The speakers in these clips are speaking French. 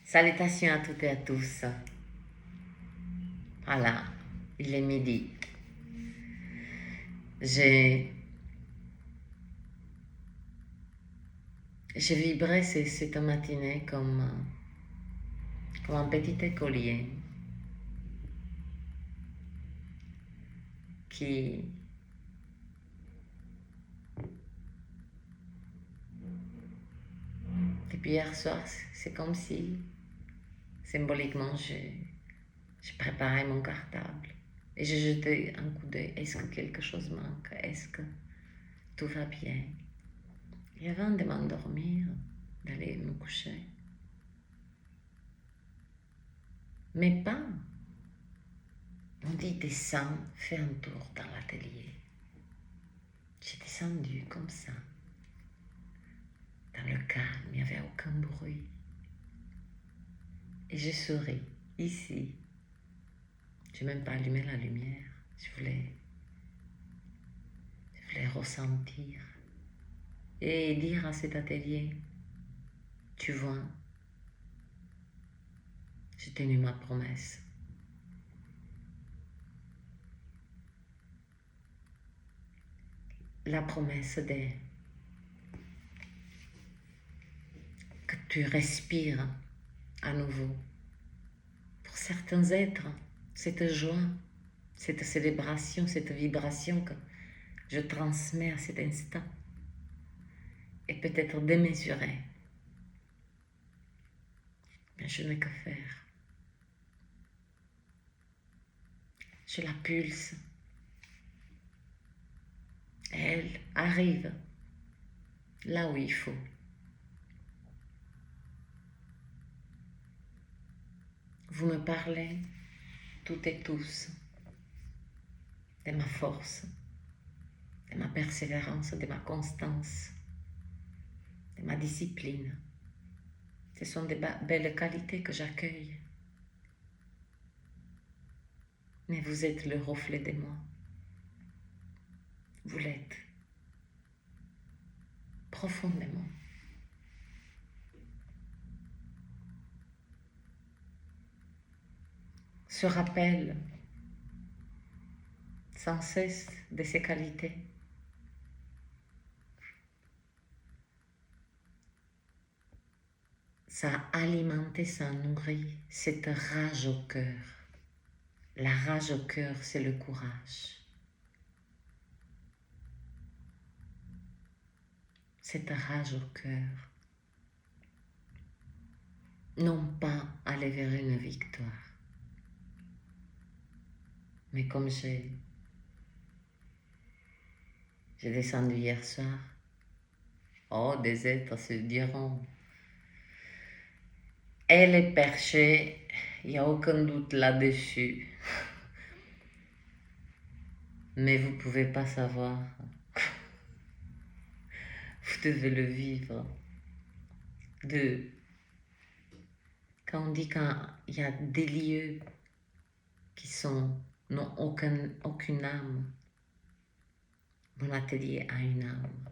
Salutations à toutes et à tous. Voilà, il est midi. J'ai vibré cette matinée comme un petit écolier qui depuis hier soir, c'est comme si symboliquement je préparais mon cartable et je jetais un coup d'œil. Est-ce que quelque chose manque? Est-ce que tout va bien? Et avant de m'endormir, d'aller me coucher, mais pas. On dit descends, fais un tour dans l'atelier. J'ai descendu comme ça. Dans le calme, il n'y avait aucun bruit. Et je souris, ici. Je n'ai même pas allumé la lumière. Je voulais ressentir. Et dire à cet atelier, tu vois, j'ai tenu ma promesse. La promesse que tu respires à nouveau. Pour certains êtres, cette joie, cette célébration, cette vibration que je transmets à cet instant est peut-être démesurée. Mais je n'ai que faire. Je la pulse. Elle arrive là où il faut. Vous me parlez, toutes et tous, de ma force, de ma persévérance, de ma constance, de ma discipline. Ce sont des belles qualités que j'accueille. Mais vous êtes le reflet de moi. Vous l'êtes. Profondément. Ce rappel sans cesse de ces qualités ça a alimenté, ça a nourri cette rage au cœur. La rage au cœur, c'est le courage. Cette rage au cœur, non pas aller vers une victoire, mais comme j'ai descendu hier soir, oh, des êtres se diront, elle est perchée, il n'y a aucun doute là-dessus, mais vous ne pouvez pas savoir, vous devez le vivre. Quand on dit qu'il y a des lieux qui n'ont aucune âme, mon atelier a une âme.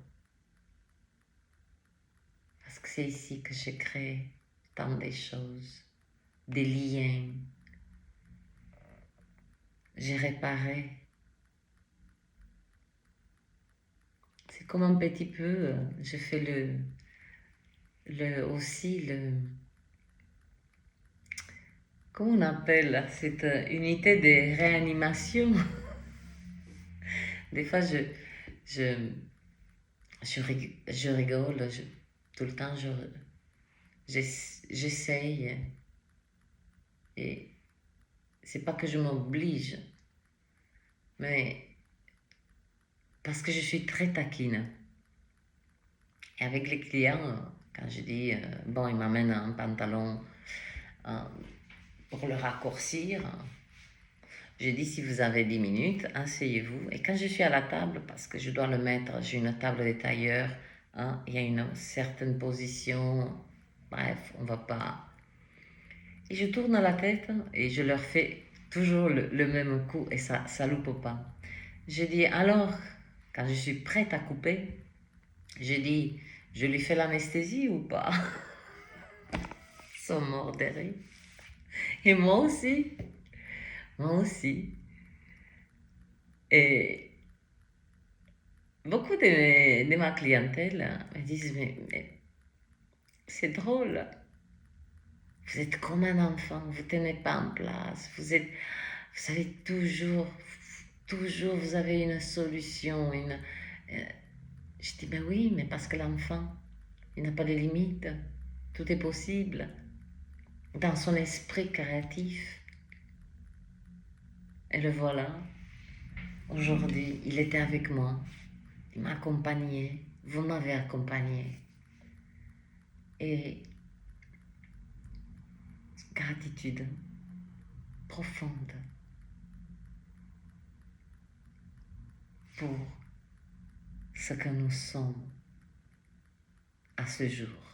Parce que c'est ici que j'ai créé tant de choses, des liens. J'ai réparé. C'est comme un petit peu, je fais aussi comment on appelle cette unité de réanimation. Des fois, je rigole, tout le temps, j'essaye. Et c'est pas que je m'oblige, mais parce que je suis très taquine. Et avec les clients, quand je dis, bon, ils m'amènent un pantalon pour le raccourcir, je dis, si vous avez 10 minutes, asseyez-vous. Et quand je suis à la table, parce que je dois le mettre, j'ai une table de tailleur, il y a une certaine position, bref, on va pas... Et je tourne la tête et je leur fais toujours le même coup et ça loupe pas. Je dis, alors, quand je suis prête à couper, je dis, je lui fais l'anesthésie ou pas? sont morts de rire. Et moi aussi. Moi aussi. Et beaucoup de ma clientèle me disent, mais c'est drôle. Vous êtes comme un enfant, vous ne tenez pas en place. Vous savez toujours, vous avez une solution. Je dis, ben oui, mais parce que l'enfant, il n'a pas de limites. Tout est possible. Dans son esprit créatif. Et le voilà. Aujourd'hui, il était avec moi. Il m'a accompagné. Vous m'avez accompagné. Et gratitude profonde pour ce que nous sommes à ce jour.